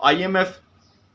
IMF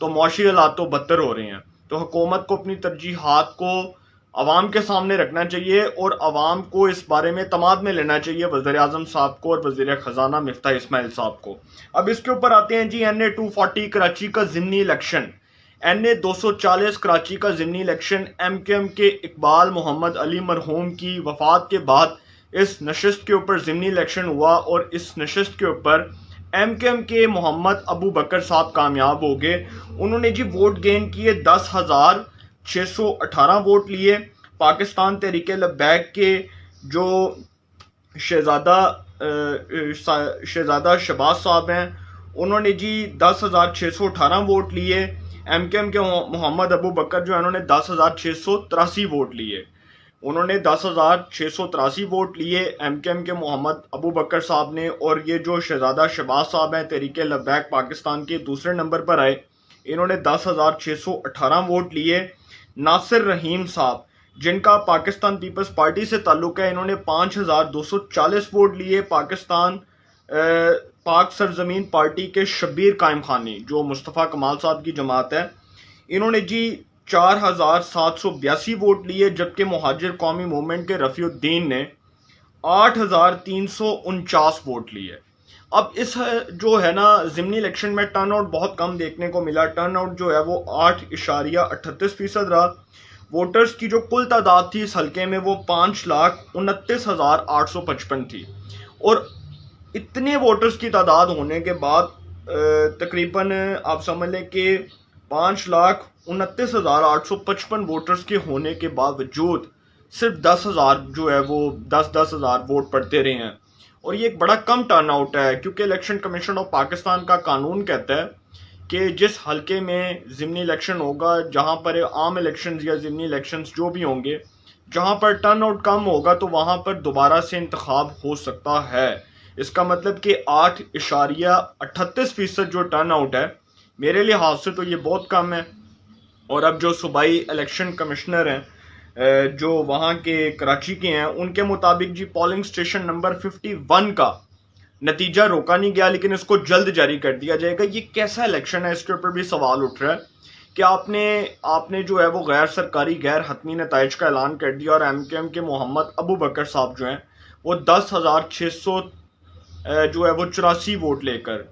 تو معاشی حالات تو بدتر ہو رہے ہیں. تو حکومت کو اپنی ترجیحات کو عوام کے سامنے رکھنا چاہیے اور عوام کو اس بارے میں اعتماد میں لینا چاہیے وزیر اعظم صاحب کو اور وزیر خزانہ مفتاح اسماعیل صاحب کو. اب اس کے اوپر آتے ہیں جی NA 240 کراچی کا ضمنی الیکشن. NA 240 کراچی کا ضمنی الیکشن MQM کے اقبال محمد علی مرحوم کی وفات کے بعد اس نشست کے اوپر ضمنی الیکشن ہوا اور اس نشست کے اوپر MQM کے محمد ابو بکر صاحب کامیاب ہو گئے. انہوں نے جی ووٹ گین کیے 10,618 ووٹ لیے. پاکستان تحریک لبیک کے جو شہزادہ شہباز صاحب ہیں انہوں نے جی 10,618 ووٹ لیے. MQM کے محمد ابو بکر جو ہیں انہوں نے 10,683 ووٹ لیے. انہوں نے 10,683 ووٹ لیے MQM کے محمد ابو بکر صاحب نے. اور یہ جو شہزادہ شہباز صاحب ہیں تحریک لبیک پاکستان کے دوسرے نمبر پر آئے, انہوں نے 10,618 ووٹ لیے. ناصر رحیم صاحب جن کا پاکستان پیپلز پارٹی سے تعلق ہے, انہوں نے 5,240 ووٹ لیے. پاک سرزمین پارٹی کے شبیر قائم خانی جو مصطفیٰ کمال صاحب کی جماعت ہے, انہوں نے جی 4,782 ووٹ لیے. جبکہ مہاجر قومی موومنٹ کے رفیع الدین نے 8,349 ووٹ لیے. اب اس جو ہے نا ضمنی الیکشن میں ٹرن آؤٹ بہت کم دیکھنے کو ملا. ٹرن آؤٹ جو ہے وہ 8.38% رہا. ووٹرز کی جو کل تعداد تھی اس حلقے میں وہ 5,29,855 تھی. اور اتنے ووٹرز کی تعداد ہونے کے بعد تقریباً آپ سمجھ لیں کہ 5,29,855 ووٹرز کے ہونے کے باوجود صرف 10,000 جو ہے وہ 10,000 ووٹ پڑتے رہے ہیں. اور یہ ایک بڑا کم ٹرن آؤٹ ہے, کیونکہ الیکشن کمیشن آف پاکستان کا قانون کہتا ہے کہ جس حلقے میں ضمنی الیکشن ہوگا, جہاں پر عام الیکشنز یا ضمنی الیکشنز جو بھی ہوں گے, جہاں پر ٹرن آؤٹ کم ہوگا تو وہاں پر دوبارہ سے انتخاب ہو سکتا ہے. اس کا مطلب کہ 8.38% جو ٹرن آؤٹ ہے میرے لحاظ سے تو یہ بہت کم ہے. اور اب جو صوبائی الیکشن کمشنر ہیں جو وہاں کے کراچی کے ہیں, ان کے مطابق جی پولنگ سٹیشن نمبر 51 کا نتیجہ روکا نہیں گیا لیکن اس کو جلد جاری کر دیا جائے گا. یہ کیسا الیکشن ہے, اس کے اوپر بھی سوال اٹھ رہا ہے کہ آپ نے جو ہے وہ غیر سرکاری غیر حتمی نتائج کا اعلان کر دیا. اور MQM کے محمد ابو بکر صاحب جو ہیں وہ 10,684 ووٹ لے کر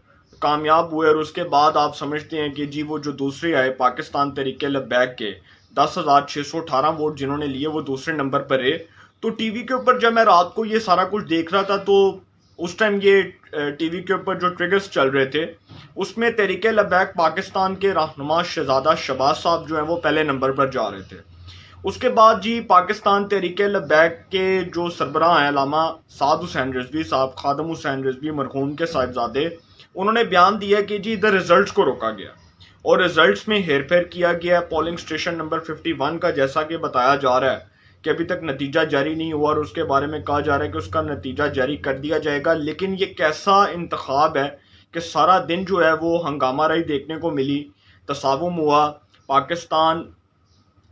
کامیاب ہوئے. اور اس کے بعد آپ سمجھتے ہیں کہ جی وہ جو دوسرے آئے پاکستان تحریک لبیک کے 10,618 ووٹ جنہوں نے لیے وہ دوسرے نمبر پر رہے. تو ٹی وی کے اوپر جب میں رات کو یہ سارا کچھ دیکھ رہا تھا تو اس ٹائم یہ ٹی وی کے اوپر جو ٹریگرز چل رہے تھے اس میں تحریک لبیک پاکستان کے رہنما شہزادہ شہباز صاحب جو ہیں وہ پہلے نمبر پر جا رہے تھے. اس کے بعد جی پاکستان تحریک لبیک کے جو سربراہ ہیں علامہ سعد حسین رضوی صاحب, خادم حسین رضوی مرحوم کے صاحبزادے, انہوں نے بیان دیا کہ جی ادھر ریزلٹس کو روکا گیا اور ریزلٹس میں ہیر پھیر کیا گیا. پولنگ سٹیشن نمبر 51 کا جیسا کہ بتایا جا رہا ہے کہ ابھی تک نتیجہ جاری نہیں ہوا اور اس کے بارے میں کہا جا رہا ہے کہ اس کا نتیجہ جاری کر دیا جائے گا. لیکن یہ کیسا انتخاب ہے کہ سارا دن جو ہے وہ ہنگامہ رہی دیکھنے کو ملی, تصادم ہوا. پاکستان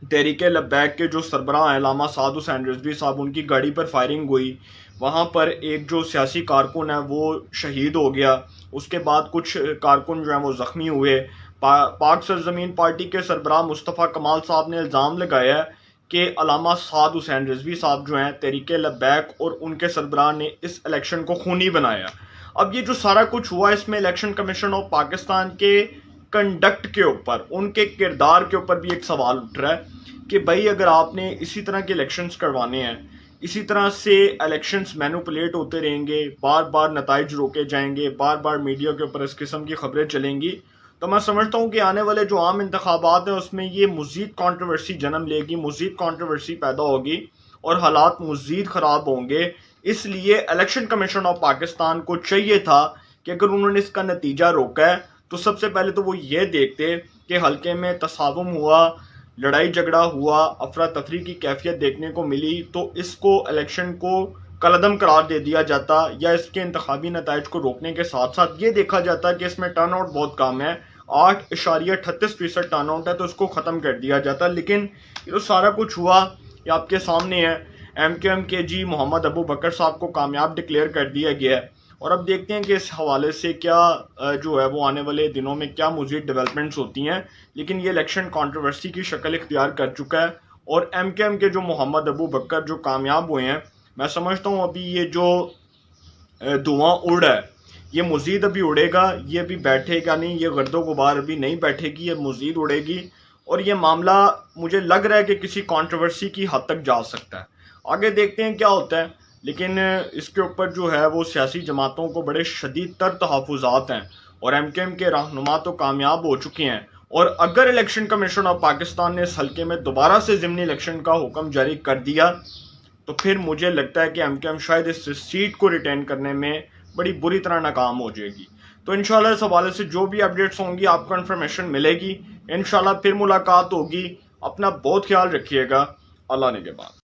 تحریک لبیک کے جو سربراہ ہیں علامہ سعد حسین رضوی صاحب, ان کی گاڑی پر فائرنگ ہوئی, وہاں پر ایک جو سیاسی کارکن ہے وہ شہید ہو گیا. اس کے بعد کچھ کارکن جو ہیں وہ زخمی ہوئے. پاک سرزمین پارٹی کے سربراہ مصطفیٰ کمال صاحب نے الزام لگایا ہے کہ علامہ سعد حسین رضوی صاحب جو ہیں تحریک لبیک اور ان کے سربراہ نے اس الیکشن کو خونی بنایا. اب یہ جو سارا کچھ ہوا اس میں الیکشن کمیشن آف پاکستان کے کنڈکٹ کے اوپر, ان کے کردار کے اوپر بھی ایک سوال اٹھ رہا ہے کہ بھائی اگر آپ نے اسی طرح کے الیکشنز کروانے ہیں, اسی طرح سے الیکشنز مینوپولیٹ ہوتے رہیں گے, بار بار نتائج روکے جائیں گے, بار بار میڈیا کے اوپر اس قسم کی خبریں چلیں گی, تو میں سمجھتا ہوں کہ آنے والے جو عام انتخابات ہیں اس میں یہ مزید کنٹروورسی جنم لے گی, مزید کنٹروورسی پیدا ہوگی اور حالات مزید خراب ہوں گے. اس لیے الیکشن کمیشن آف پاکستان کو چاہیے تھا کہ اگر انہوں نے اس کا نتیجہ روکا ہے تو سب سے پہلے تو وہ یہ دیکھتے کہ حلقے میں تصادم ہوا, لڑائی جھگڑا ہوا, افراتفری کی کیفیت دیکھنے کو ملی, تو اس کو الیکشن کو کالعدم قرار دے دیا جاتا یا اس کے انتخابی نتائج کو روکنے کے ساتھ ساتھ یہ دیکھا جاتا کہ اس میں ٹرن آؤٹ بہت کم ہے, 8.38% ٹرن آؤٹ ہے, تو اس کو ختم کر دیا جاتا. لیکن یہ جو سارا کچھ ہوا یہ آپ کے سامنے ہے. MQM کے جی محمد ابو بکر صاحب کو کامیاب ڈکلیئر کر دیا گیا ہے اور اب دیکھتے ہیں کہ اس حوالے سے کیا جو ہے وہ آنے والے دنوں میں کیا مزید ڈیولپمنٹس ہوتی ہیں. لیکن یہ الیکشن کنٹروورسی کی شکل اختیار کر چکا ہے اور ایم کیو ایم کے جو محمد ابو بکر جو کامیاب ہوئے ہیں، میں سمجھتا ہوں ابھی یہ جو دھواں اڑ ہے یہ مزید ابھی اڑے گا، یہ ابھی بیٹھے گا نہیں، یہ گرد و غبار ابھی نہیں بیٹھے گی، یہ مزید اڑے گی اور یہ معاملہ مجھے لگ رہا ہے کہ کسی کنٹروورسی کی حد تک جا سکتا ہے. آگے دیکھتے ہیں کیا ہوتا ہے. لیکن اس کے اوپر جو ہے وہ سیاسی جماعتوں کو بڑے شدید تر تحفظات ہیں اور ایم کیو ایم کے رہنما تو کامیاب ہو چکے ہیں، اور اگر الیکشن کمیشن آف پاکستان نے اس حلقے میں دوبارہ سے ضمنی الیکشن کا حکم جاری کر دیا تو پھر مجھے لگتا ہے کہ ایم کیو ایم شاید اس سیٹ کو ریٹین کرنے میں بڑی بری طرح ناکام ہو جائے گی. تو انشاءاللہ اس حوالے سے جو بھی اپڈیٹس ہوں گی آپ کو انفارمیشن ملے گی. انشاءاللہ پھر ملاقات ہوگی. اپنا بہت خیال رکھیے گا. اللہ نگہبان.